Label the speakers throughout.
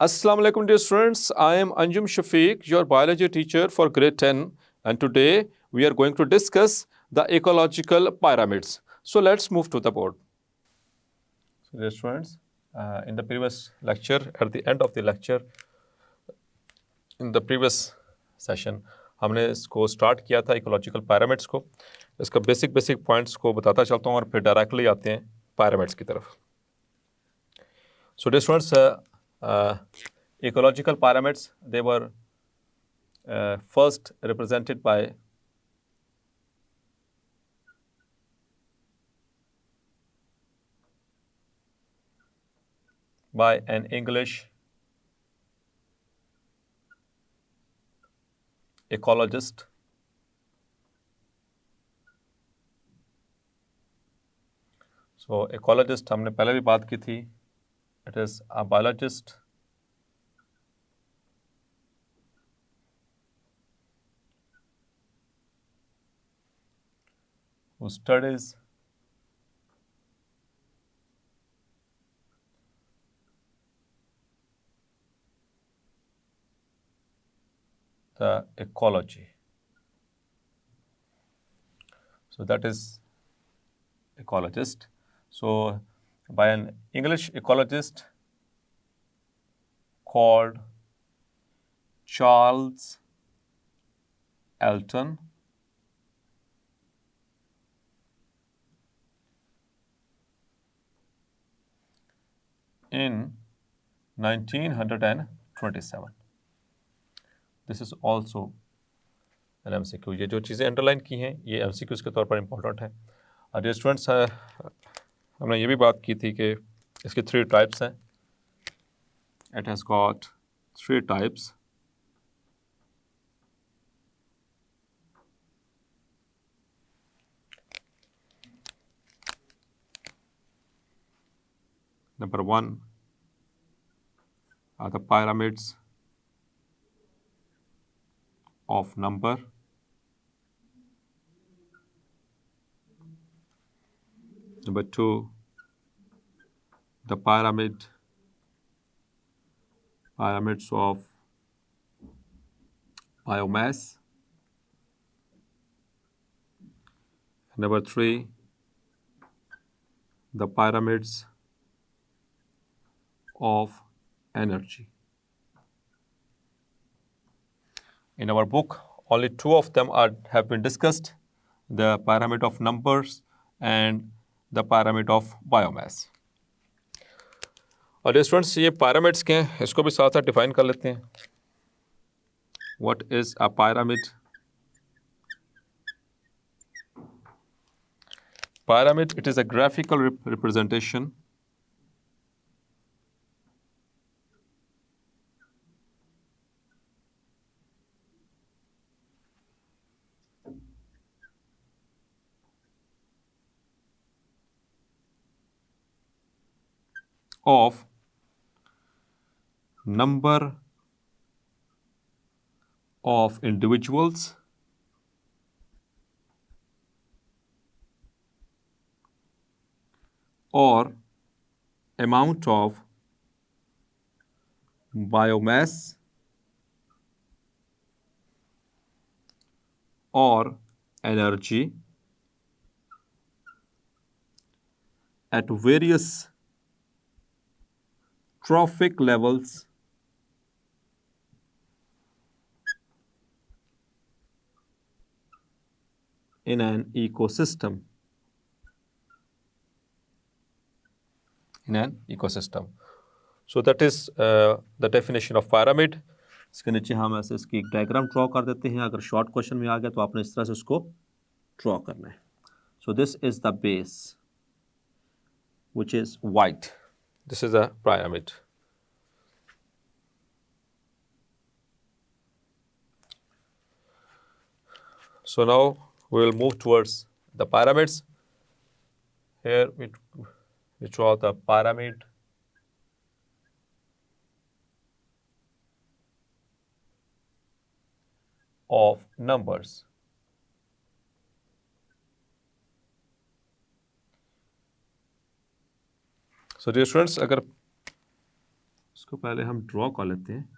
Speaker 1: Assalamu alaikum dear students, I am Anjum Shafiq, your biology teacher for grade 10, and today we are going to discuss the ecological pyramids. So let's move to the board. So dear students, in the previous lecture, at the end of the lecture, in the previous session, हमने इसको start किया था ecological pyramids को. इसका basic points को बताता चलता हूँ और फिर डायरेक्टली आते हैं पायरामिड्स की तरफ. So dear students, ecological pyramids, they were first represented by an English ecologist. So ecologist हमने पहले भी बात की थी. It is a biologist who studies the ecology. So that is ecologist. So by an English ecologist called Charles Elton. In 1927. This is also an MCQ. ये जो चीज़ें underline की हैं ये MCQs के तौर पर इम्पोर्टेंट है. और स्टूडेंट्स हमने ये भी बात की थी कि इसके 3 टाइप्स हैं. It has got 3 types. Number 1 are the pyramids of number. Number 2, the pyramids of biomass. Number 3, the pyramids of energy. In our book, only 2 of them have been discussed, the pyramid of numbers and the pyramid of biomass. और students ये pyramids के हैं, इसको भी साथ साथ define कर लेते हैं. What is a pyramid? Pyramid, it is a graphical representation of number of individuals or amount of biomass or energy at various trophic levels in an ecosystem. So that is the definition of pyramid. इसके नीचे हम ऐसे इसकी एक diagram draw कर देते हैं. अगर शॉर्ट क्वेश्चन में आ गया तो आपने इस तरह से उसको ड्रॉ करना है. So this is the base, which is white. This is a pyramid. So now we will move towards the pyramids. Here we draw the pyramid of numbers. So dear students, अगर इसको पहले हम draw कर लेते हैं।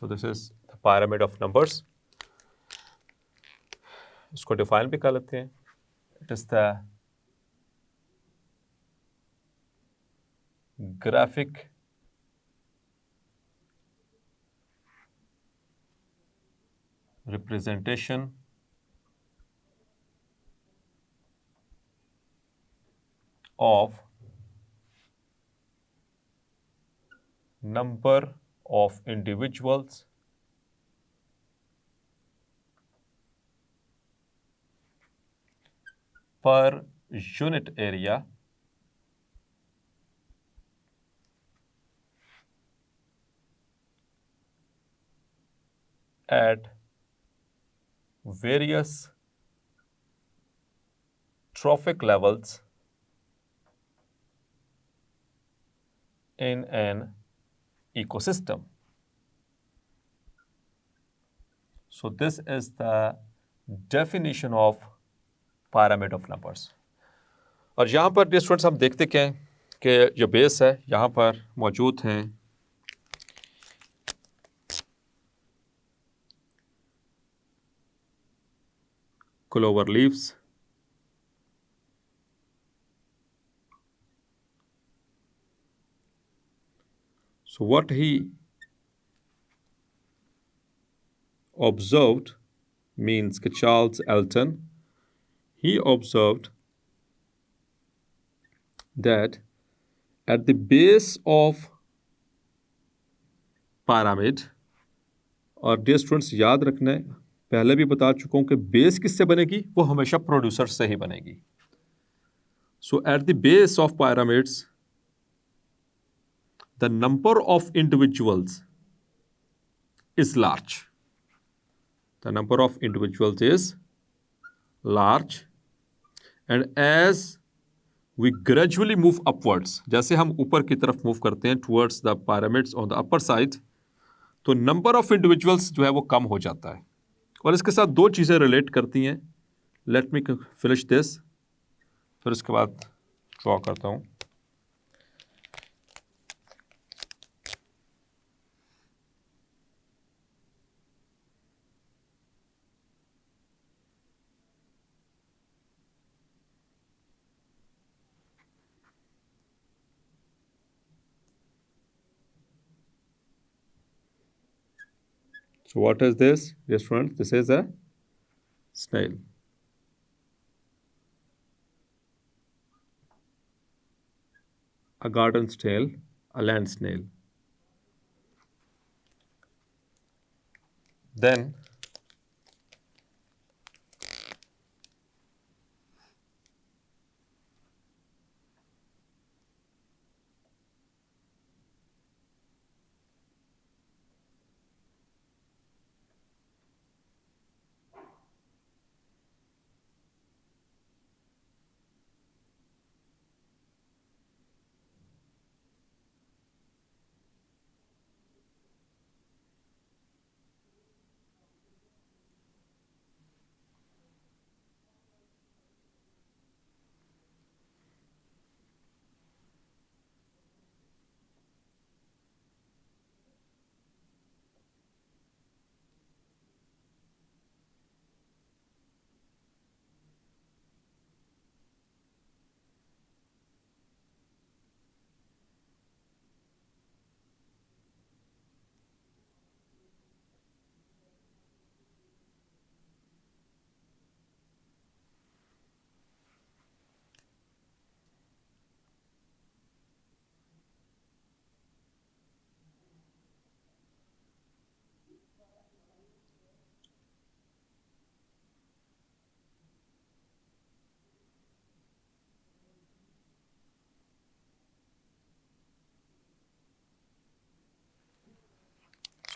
Speaker 1: So this is the pyramid of numbers. इसको define भी कर लेते हैं। It is the graphic representation of number of individuals per unit area at various trophic levels in an ecosystem. So this is the definition of pyramid of numbers. और यहाँ पर dear students हम देखते क्या हैं कि जो बेस है यहाँ पर मौजूद हैं clover leaves, so what he observed means कि Charles Elton, he observed that at the base of pyramid, और डियर स्टूडेंट्स याद रखना है, पहले भी बता चुका हूं कि बेस किससे बनेगी, वो हमेशा प्रोड्यूसर से ही बनेगी। So at the base of pyramid the number of individuals is large. The number of individuals is large, and as we gradually move upwards, जैसे हम ऊपर की तरफ मूव करते हैं towards the pyramids on the upper side, तो number of individuals जो है वो कम हो जाता है। और इसके साथ दो चीज़ें रिलेट करती हैं। लेट मी फिनिश दिस, फिर उसके बाद ड्रॉ करता हूँ। So what is this? Yes, friends, this is a snail. A garden snail, a land snail. Then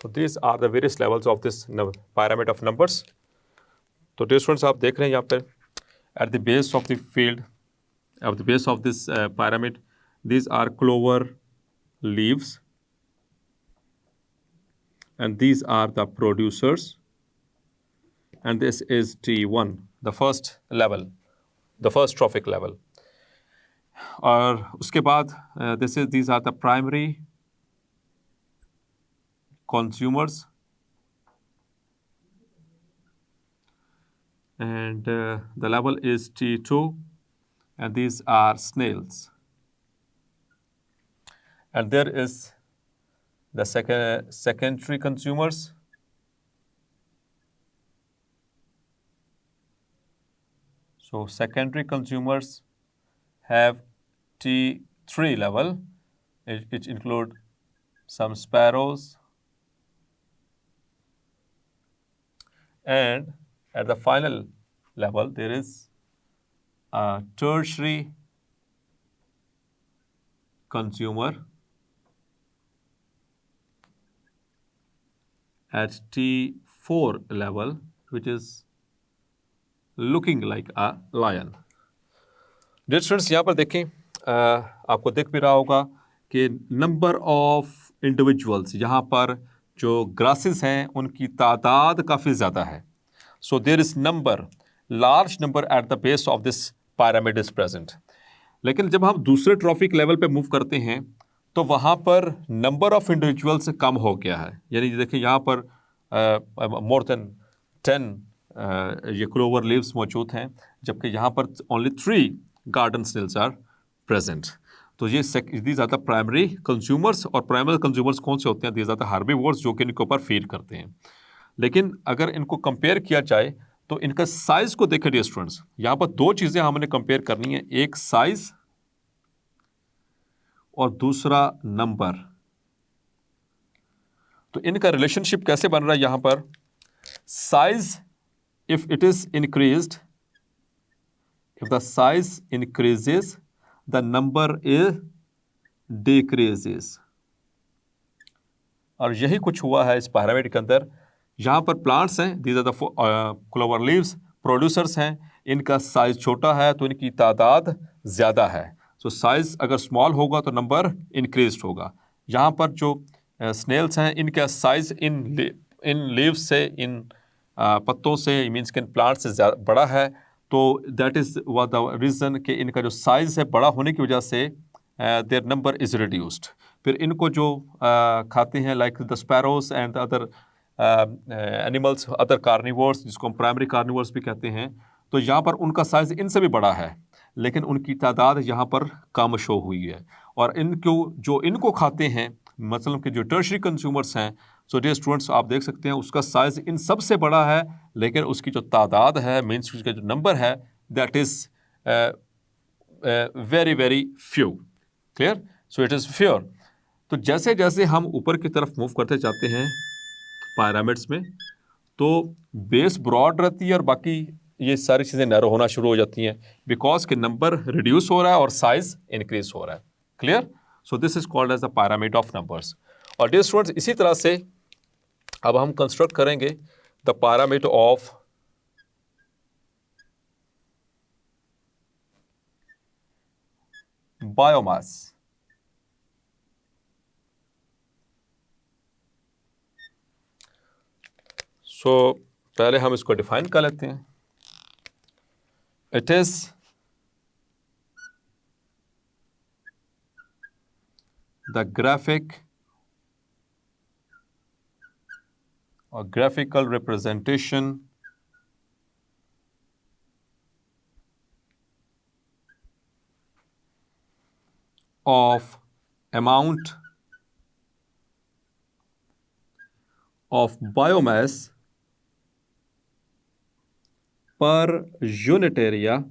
Speaker 1: So these are the various levels of this pyramid of numbers. तो dear students, आप देख रहे हैं यहाँ पर at the base of the field, at the base of this pyramid, these are clover leaves, and these are the producers, and this is T1, the first level, the first trophic level. और उसके बाद these are the primary consumers, and the level is T2, and these are snails. And there is the secondary consumers, so secondary consumers have T3 level, which include some sparrows, and at the final level there is a tertiary consumer at T4 level, which is looking like a lion. Dear students, यहाँ पर देखें, आपको दिख भी रहा होगा कि number of individuals, यहाँ पर जो ग्रासेस हैं उनकी तादाद काफ़ी ज़्यादा है. So there is large number at the base of this pyramid is present. लेकिन जब हम दूसरे ट्रॉफिक लेवल पे मूव करते हैं तो वहाँ पर नंबर ऑफ इंडिविजुअल्स कम हो गया है. यानी देखिए यहाँ पर मोर देन 10 ये क्लोवर लीव्स मौजूद हैं, जबकि यहाँ पर only 3 garden snails are present. तो ये these are the primary consumers. और प्राइमरी कंज्यूमर्स कौन से होते हैं? दीज आर द हार्बीवोर्स, जो कि इनके ऊपर फीड करते हैं. लेकिन अगर इनको कंपेयर किया जाए तो इनका साइज को देखें डियर स्टूडेंट्स. यहाँ पर 2 चीज़ें हमने कंपेयर करनी है, एक साइज और दूसरा नंबर. तो इनका रिलेशनशिप कैसे बन रहा है? यहाँ पर size, if it is increased, if the size increases the number is decreases. और यही कुछ हुआ है इस पिरामिड के अंदर. यहाँ पर प्लांट्स हैं, these are the clover leaves, producers हैं, इनका साइज छोटा है तो इनकी तादाद ज़्यादा है. सो साइज अगर स्मॉल होगा तो नंबर इंक्रीज होगा. यहाँ पर जो स्नेल्स हैं इनका साइज इन लीव्स से, इन पत्तों से, मीन्स कि इन प्लांट से ज़्यादा बड़ा है. तो दैट इज़ द रीज़न कि इनका जो साइज़ है बड़ा होने की वजह से देयर नंबर इज़ रिड्यूस्ड. फिर इनको जो खाते हैं like the sparrows and the other animals, other carnivores, जिसको हम प्राइमरी कार्निवोर्स भी कहते हैं, तो यहाँ पर उनका साइज़ इनसे भी बड़ा है, लेकिन उनकी तादाद यहाँ पर कम शो हुई है. और इनको खाते हैं, मतलब कि जो टर्शरी कंज्यूमर्स हैं, सो डियर स्टूडेंट्स आप देख सकते हैं उसका साइज़ इन सबसे बड़ा है, लेकिन उसकी जो तादाद है, मीन्स उसका जो नंबर है, that is very very few. Clear? So it is fewer. तो जैसे जैसे हम ऊपर की तरफ मूव करते जाते हैं पिरामिड्स में, तो बेस ब्रॉड रहती है और बाकी ये सारी चीज़ें नैरो होना शुरू हो जाती हैं, बिकॉज के नंबर रिड्यूस हो रहा है और साइज इंक्रीज हो रहा है. Clear? So this is called as the pyramid of numbers. और डियर स्टूडेंट्स, इसी तरह से अब हम कंस्ट्रक्ट करेंगे the pyramid of biomass. So पहले हम इसको डिफाइन कर लेते हैं. इट इज द ग्राफिक और graphical representation of amount of biomass per unit area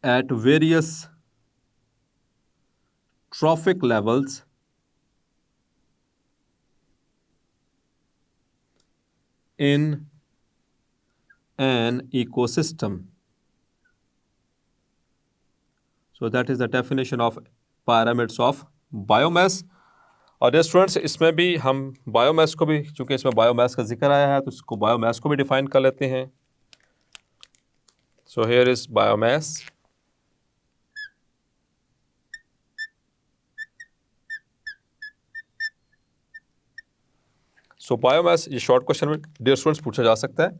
Speaker 1: at various trophic levels in an ecosystem. So that is the definition of pyramids of biomass. और dear students, इसमें भी हम biomass को भी, चूंकि इसमें biomass का जिक्र आया है, तो इसको बायोमास को भी डिफाइन कर लेते हैं। So here is biomass. So biomass, ये शॉर्ट क्वेश्चन में डियर स्टूडेंट्स पूछा जा सकता है।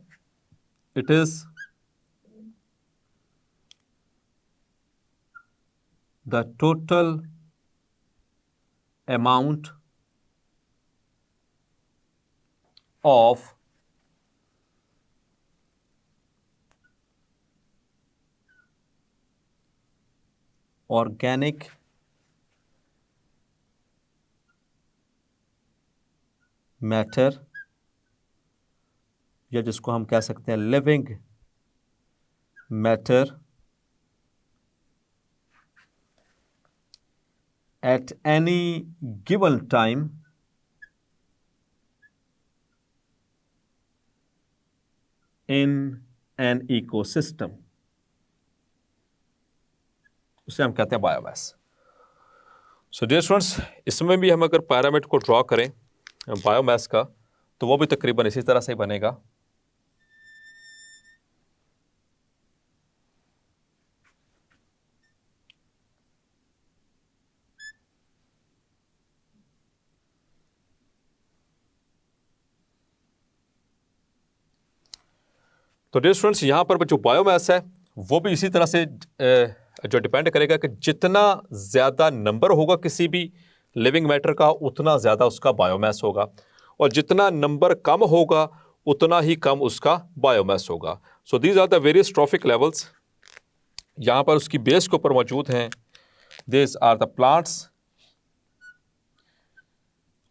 Speaker 1: It is the total amount of organic matter, या जिसको हम कह सकते हैं living matter, at any given time in an ecosystem, उसे हम कहते हैं बायोमास। सो डियर स्टूडेंट्स, इसमें भी हम अगर पिरामिड को ड्रॉ करें बायोमास का, तो वो भी तकरीबन इसी तरह से बनेगा। तो डियर स्टूडेंट्स, यहाँ पर जो बायोमास है वो भी इसी तरह से जो डिपेंड करेगा कि जितना ज़्यादा नंबर होगा किसी भी लिविंग मैटर का, उतना ज़्यादा उसका बायोमास होगा, और जितना नंबर कम होगा उतना ही कम उसका बायोमास होगा। So these are the various trophic levels, यहाँ पर उसकी बेस के ऊपर मौजूद हैं। दिस आर द प्लांट्स,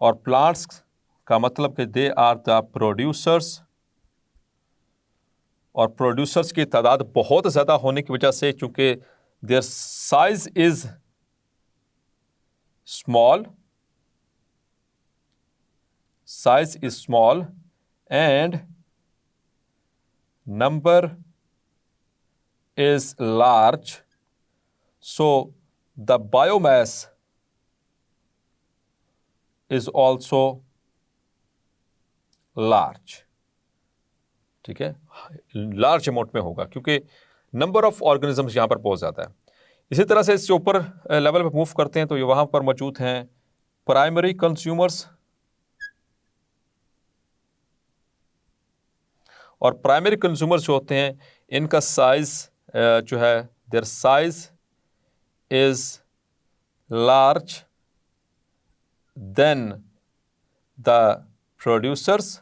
Speaker 1: और प्लांट्स का मतलब कि दे आर द प्रोड्यूसर्स, और प्रोड्यूसर्स की तादाद बहुत ज़्यादा होने की वजह से, चूँकि their size is small, size is small and number is large, so the biomass is also large। ठीक है, लार्ज अमाउंट में होगा क्योंकि नंबर ऑफ ऑर्गेनिजम्स यहाँ पर बहुत ज़्यादा है। इसी तरह से इससे ऊपर लेवल पे मूव करते हैं तो ये वहाँ पर मौजूद हैं प्राइमरी कंज्यूमर्स, और प्राइमरी कंज्यूमर्स जो होते हैं इनका साइज जो है, their size is large than the producers.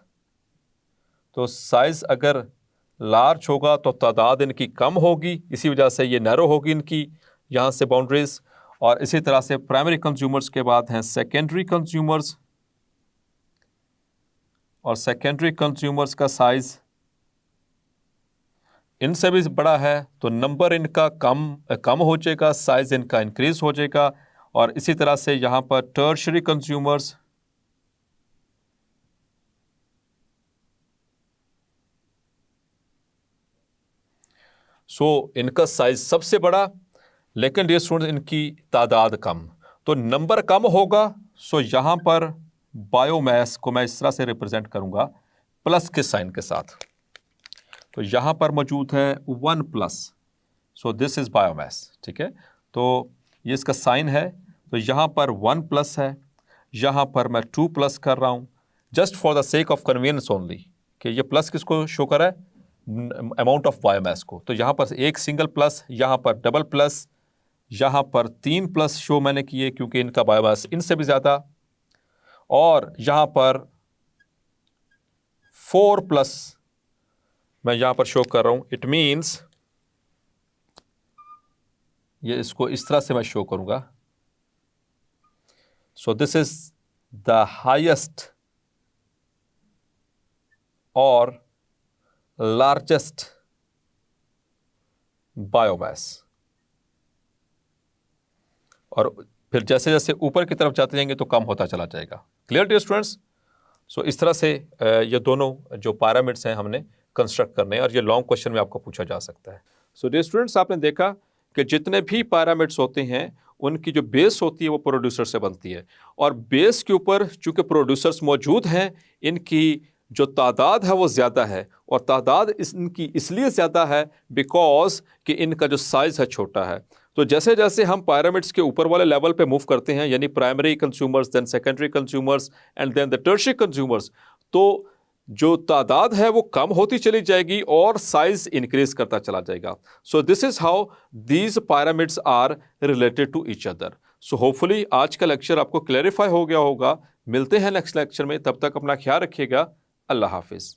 Speaker 1: तो साइज अगर लार्ज होगा तो तादाद इनकी कम होगी, इसी वजह से ये नैरो होगी इनकी यहाँ से बाउंड्रीज। और इसी तरह से प्राइमरी कंज्यूमर्स के बाद हैं सेकेंडरी कंज्यूमर्स, और सेकेंडरी कंज्यूमर्स का साइज इनसे भी बड़ा है, तो नंबर इनका कम हो जाएगा, साइज इनका इंक्रीज हो जाएगा। और इसी तरह से यहाँ पर टर्शरी कंज्यूमर्स, सो इनका साइज सबसे बड़ा, लेकिन डियर स्टूडेंट्स इनकी तादाद कम। तो नंबर कम होगा, सो यहाँ पर बायोमास को मैं इस तरह से रिप्रेजेंट करूँगा प्लस के साइन के साथ। तो यहाँ पर मौजूद है 1+, सो दिस इज़ बायोमास। ठीक है, तो ये इसका साइन है, तो यहाँ पर 1+ है, यहाँ पर मैं 2+ कर रहा हूँ, just for the sake of convenience only, कि ये प्लस किसको शो कर रहा है, अमाउंट ऑफ बायोमास को। तो यहाँ पर एक सिंगल प्लस, यहाँ पर डबल प्लस, यहाँ पर 3+ शो मैंने किए क्योंकि इनका बायोमास इनसे भी ज़्यादा, और यहाँ पर 4+ मैं यहाँ पर शो कर रहा हूँ। इट मीन्स ये इसको इस तरह से मैं शो करूँगा। सो दिस इज द हाईएस्ट और लार्जेस्ट बायोमास। और फिर जैसे जैसे ऊपर की तरफ जाते जाएंगे तो कम होता चला जाएगा। Clear dear students? सो इस तरह से ये दोनों जो पिरामिड्स हैं हमने कंस्ट्रक्ट करने हैं, और ये लॉन्ग क्वेश्चन में आपको पूछा जा सकता है। सो डियर स्टूडेंट्स, आपने देखा कि जितने भी पिरामिड्स होते हैं उनकी जो बेस होती है वो प्रोड्यूसर से बनती है, और बेस के ऊपर चूँकि प्रोड्यूसर्स मौजूद हैं, इनकी जो तादाद है वो ज़्यादा है, और तादाद इनकी इसलिए ज़्यादा है बिकॉज कि इनका जो साइज़ है छोटा है। तो जैसे जैसे हम पिरामिड्स के ऊपर वाले लेवल पे मूव करते हैं, यानी primary consumers, then secondary consumers and then the tertiary consumers, तो जो तादाद है वो कम होती चली जाएगी और साइज इंक्रीज करता चला जाएगा। So this is how these pyramids are related to each other. So hopefully आज का लेक्चर आपको क्लैरिफाई हो गया होगा। मिलते हैं नेक्स्ट लेक्चर में, तब तक अपना ख्याल रखिएगा। अल्लाह हाफिज़।